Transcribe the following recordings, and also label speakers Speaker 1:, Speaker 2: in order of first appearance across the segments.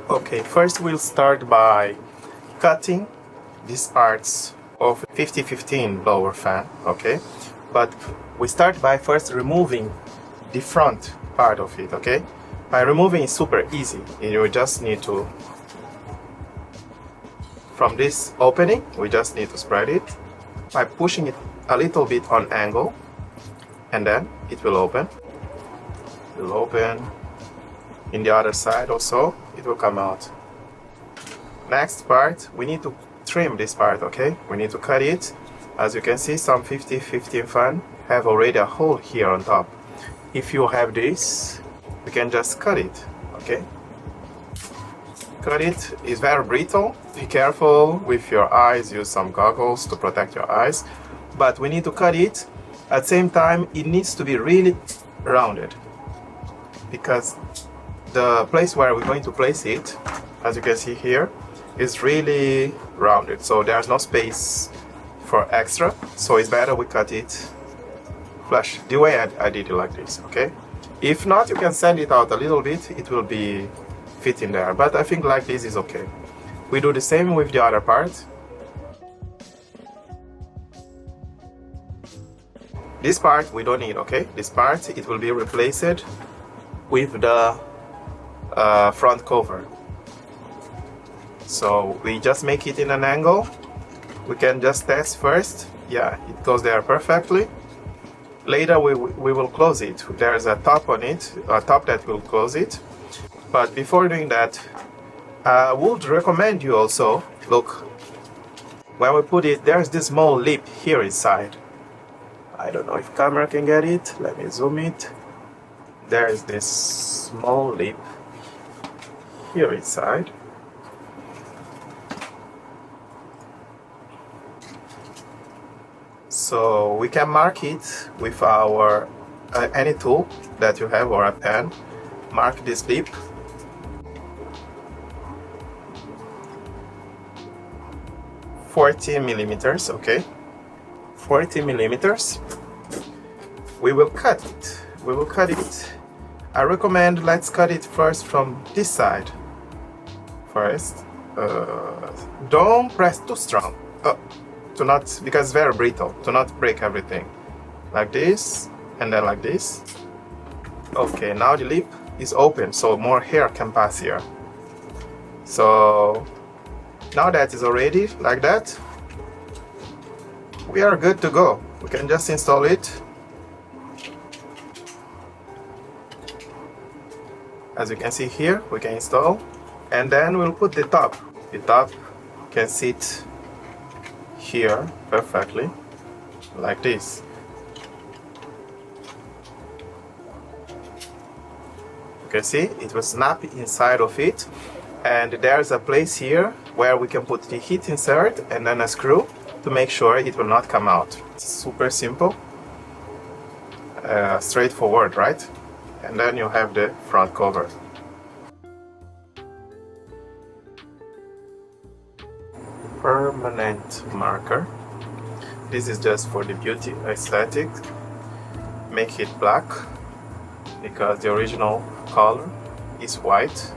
Speaker 1: Okay, first we'll start by cutting these parts of 5015 blower fan, okay? But we start by first removing the front part of it, okay? By removing is super easy. You just need to, from this opening, we just need to spread it by pushing it a little bit on angle, and then it will open. It will open in the other side also, it will come out. Next part, we need to trim this part, okay? We need to cut it. As you can see, some 5015 fan have already a hole here on top. If you have this, we can just cut it, okay? Cut it is very brittle. Be careful with your eyes, use some goggles to protect your eyes. But we need to cut it. At the same time, it needs to be really rounded, because the place where we're going to place it, as you can see here, is really rounded, so there's no space for extra, so it's better we cut it flush, the way I did it like this, okay? If not, you can sand it out a little bit, it will be fit in there, but I think like this is okay. We do the same with the other part. This part we don't need, okay? This part, it will be replaced with the front cover. So we just make it in an angle. We can just test first. Yeah, it goes there perfectly. Later we will close it. There's a top on it, a top that will close it. But before doing that, I would recommend you also, look, when we put it, there's this small lip here inside. I don't know if camera can get it. Let me zoom it. There's this small lip here inside. So we can mark it with our any tool that you have or a pen. Mark this lip. $40mm, okay? 40mm. We will cut it. We will cut it. I recommend let's cut it first from this side. First, don't press too strong. To not, because it's very brittle, to not break everything. Like this, and then like this. Okay, now the lip is open, so more hair can pass here. So now that it's already like that, we are good to go. We can just install it. As you can see here, we can install, and then we'll put the top. The top can sit here perfectly, like this. You can see it will snap inside of it, and there's a place here where we can put the heat insert and then a screw to make sure it will not come out. It's super simple, straightforward, right? And then you have the front cover. Permanent marker. This is just for the beauty aesthetic. Make it black because the original color is white.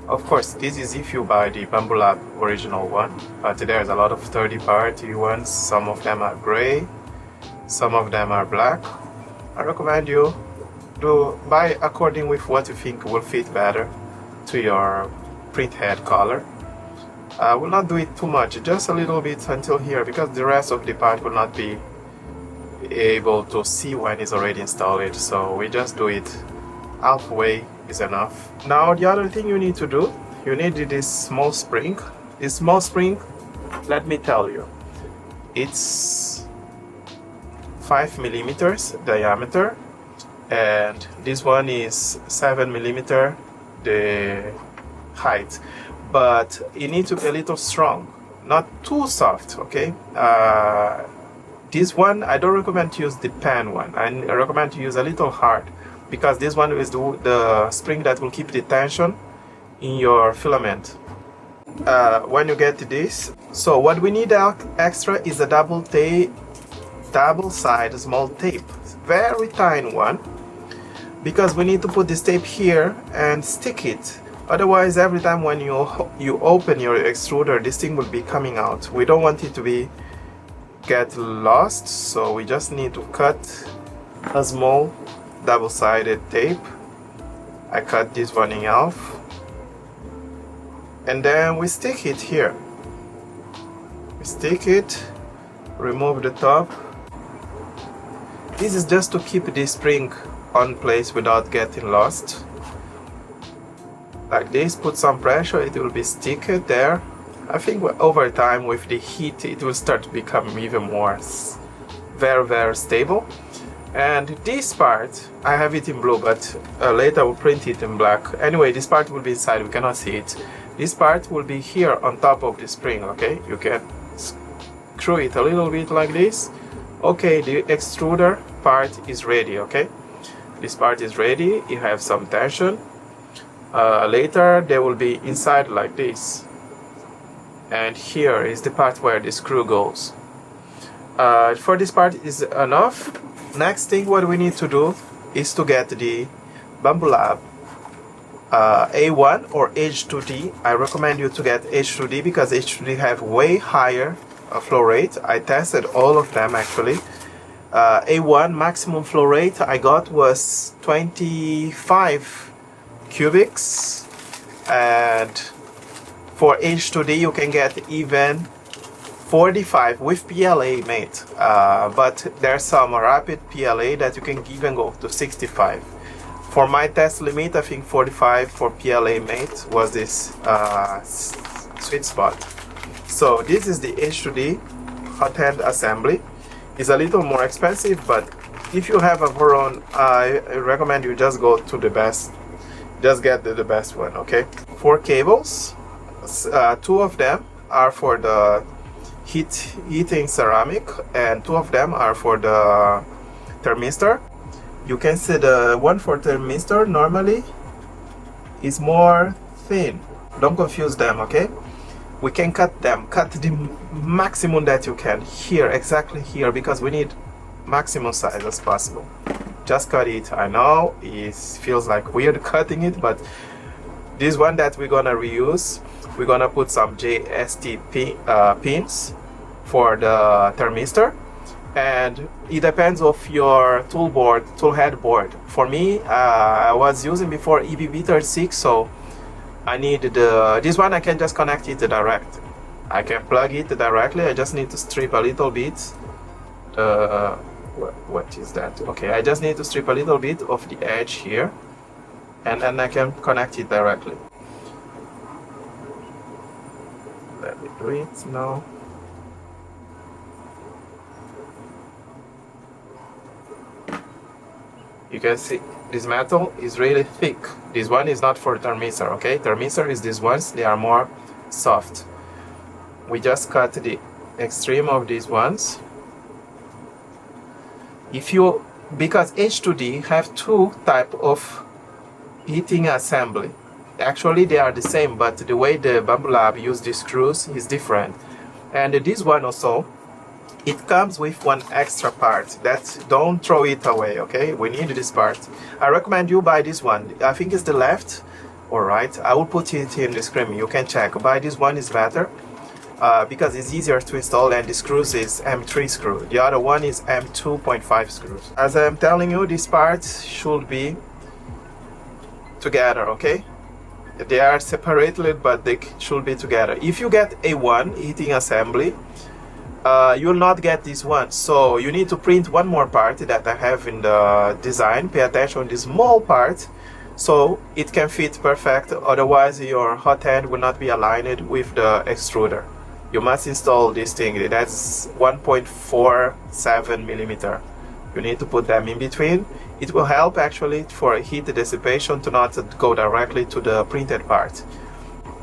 Speaker 1: Of course, this is if you buy the Bamboo Lab original one, but there's a lot of third-party ones. Some of them are gray, some of them are black. I recommend you to buy according with what you think will fit better to your print head color. I will not do it too much, just a little bit until here, because the rest of the part will not be able to see when it's already installed, so we just do it halfway is enough. Now the other thing you need to do, you need this small spring. This small spring, let me tell you, it's 5mm diameter, and this one is 7mm the height. But it needs to be a little strong, not too soft, okay? This one, I don't recommend to use the pen one. I recommend to use a little hard, because this one is the spring that will keep the tension in your filament. When you get this, so what we need extra is a double side small tape, very tiny one, because we need to put this tape here and stick it Otherwise, every time when you open your extruder, this thing will be coming out. We don't want it to get lost, so we just need to cut a small double-sided tape. I cut this one in half, and then we stick it here. We stick it, remove the top. This is just to keep the spring on place without getting lost. Like this, put some pressure, it will be sticked there. I think over time with the heat it will start to become even more very stable. And this part, I have it in blue, but later I will print it in black. Anyway, this part will be inside, we cannot see it. This part will be here on top of the spring, okay? You can screw it a little bit like this. Okay, the extruder part is ready, okay? This part is ready, you have some tension. Later they will be inside like this. And here is the part where the screw goes. For this part is enough. Next thing what we need to do is to get the Bambu Lab A1 or H2D. I recommend you to get H2D because H2D have way higher flow rate. I tested all of them actually. A1 maximum flow rate I got was 25 cubics, and for H2D you can get even 45 with PLA mate, but there's some rapid PLA that you can even go to 65. For my test limit, I think 45 for PLA mate was this sweet spot. So this is the H2D hot end assembly. It's a little more expensive, but if you have a Voron, I recommend you just go to the best. Just get the best one, okay? 4 cables, 2 of them are for the heating ceramic, and 2 of them are for the thermistor. You can see the one for thermistor normally is more thin. Don't confuse them, okay? We can cut them, cut the maximum that you can here, exactly here, because we need maximum size as possible. Just cut it. I know it feels like weird cutting it, but this one that we're gonna reuse, we're gonna put some JST pins for the thermistor, and it depends of your toolhead board. For me, I was using before EBV36, so I need this one. I can just connect it direct. I can plug it directly. I just need to strip a little bit. What is that? Okay, I just need to strip a little bit of the edge here, and then I can connect it directly. Let me do it now. You can see this metal is really thick. This one is not for thermistor, okay? Thermistor is these ones, they are more soft. We just cut the extreme of these ones. Because H2D have 2 type of heating assembly. Actually they are the same, but the way the Bambu Lab use the screws is different. And this one also, it comes with one extra part. Don't throw it away, okay? We need this part. I recommend you buy this one. I think it's the left or right. I will put it in the screen. You can check. Buy this one is better. Because it's easier to install, and the screws is M3 screw. The other one is M2.5 screws. As I'm telling you, these parts should be together, okay? They are separated, but they should be together. If you get A1 heating assembly, you will not get this one. So you need to print one more part that I have in the design. Pay attention to this small part so it can fit perfect. Otherwise, your hot end will not be aligned with the extruder. You must install this thing. That's 1.47 millimeter. You need to put them in between. It will help actually for heat dissipation to not go directly to the printed part.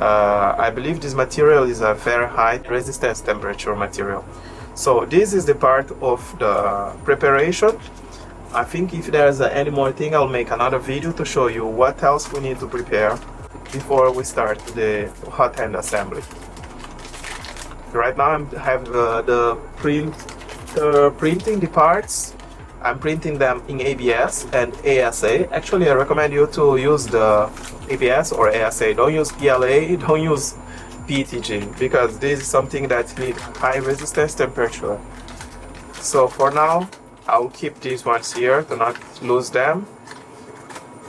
Speaker 1: I believe this material is a very high resistance temperature material. So this is the part of the preparation. I think if there's any more thing, I'll make another video to show you what else we need to prepare before we start the hot end assembly. Right now I have the printing the parts. I'm printing them in ABS and ASA. Actually, I recommend you to use the ABS or ASA. Don't use PLA, don't use PETG, because this is something that needs high resistance temperature. So for now, I'll keep these ones here to not lose them.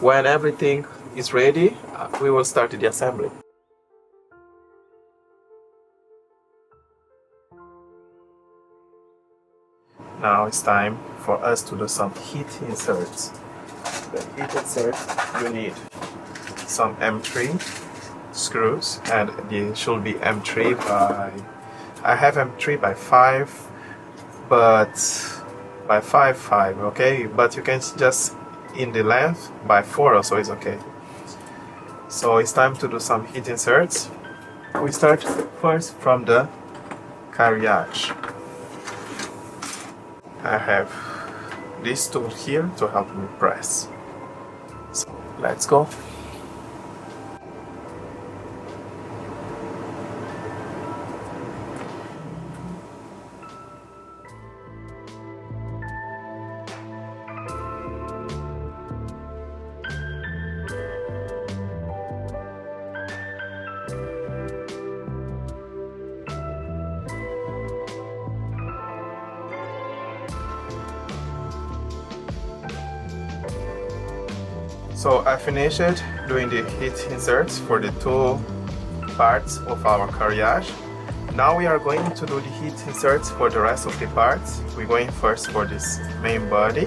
Speaker 1: When everything is ready, we will start the assembly. Now it's time for us to do some heat inserts. The heat insert, you need some M3 screws, and they should be M3 by, I have M3 by 5, but by 5, okay? But you can just in the length by 4 or so is okay. So it's time to do some heat inserts. We start first from the carriage. I have this tool here to help me press. So let's go. So I finished doing the heat inserts for the two parts of our carriage. Now we are going to do the heat inserts for the rest of the parts. We're going first for this main body.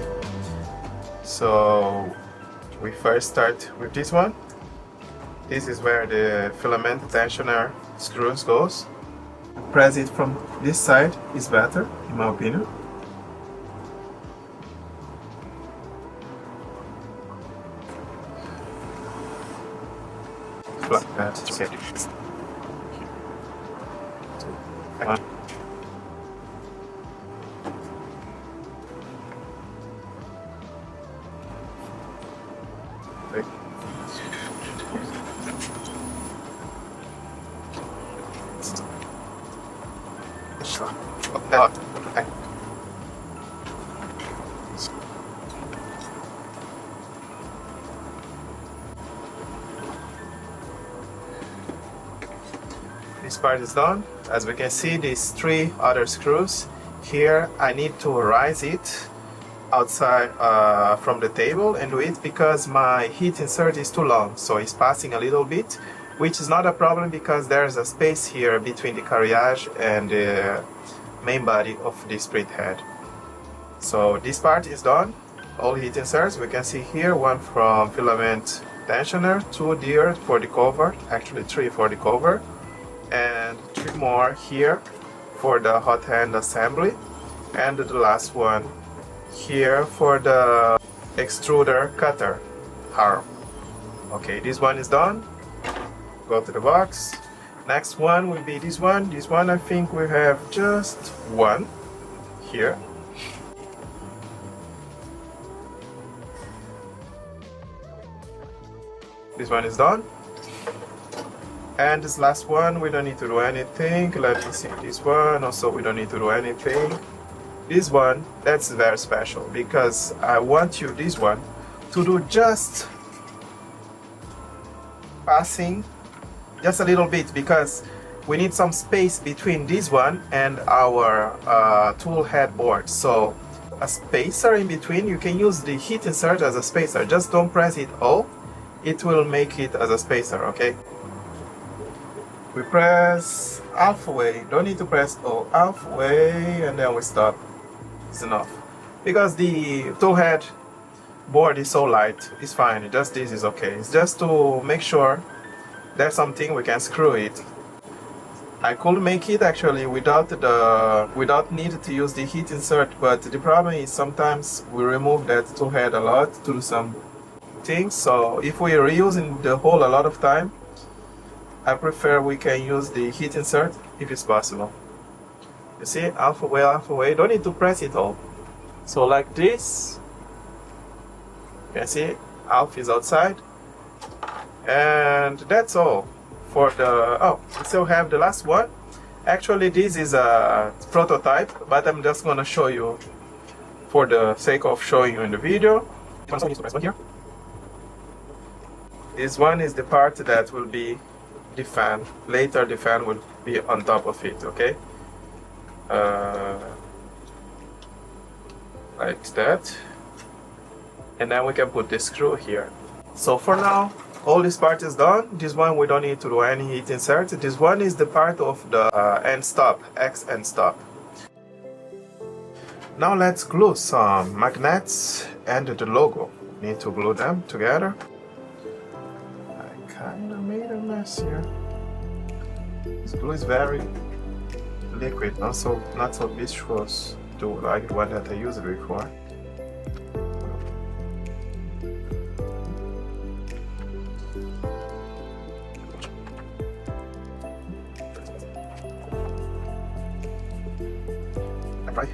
Speaker 1: So we first start with this one. This is where the filament tensioner screws goes. Press it from this side is better, in my opinion. Like that. Okay. This part is done. As we can see, these 3 other screws here, I need to raise it outside from the table and do it because my heat insert is too long, so it's passing a little bit, which is not a problem because there's a space here between the carriage and the main body of the sprint head. So this part is done. All heat inserts, we can see here, one from filament tensioner, 2 there for the cover, actually 3 for the cover, and 3 more here for the hot hand assembly, and the last one here for the extruder cutter arm. Okay, this one is done. Go to the box. Next one will be this one. This one I think we have just one here. This one is done. And this last one, we don't need to do anything. Let me see this one. Also, we don't need to do anything. This one, that's very special because I want you, this one, to do just passing just a little bit because we need some space between this one and our tool head board. So a spacer in between, you can use the heat insert as a spacer. Just don't press it all. It will make it as a spacer, okay? We press halfway, don't need to press all, halfway, and then we stop. It's enough. Because the tool head board is so light, it's fine, just this is okay. It's just to make sure there's something we can screw it. I could make it actually without need to use the heat insert, but the problem is sometimes we remove that tool head a lot to do some things. So if we're reusing the hole a lot of time, I prefer we can use the heat insert if it's possible. You see, halfway, don't need to press it all. So like this, you can see half is outside, and that's all for the, oh, we still have the last one. Actually this is a prototype, but I'm just gonna show you for the sake of showing you in the video. Also needs to press one here. This one is the part that will be the fan. Later the fan will be on top of it, okay? Like that. And then we can put the screw here. So for now, all this part is done. This one we don't need to do any heat insert. This one is the part of the end stop, X end stop. Now let's glue some magnets and the logo. Need to glue them together. I kinda made a mess here. This glue is very liquid, not so viscous to like the one that I used before. Right.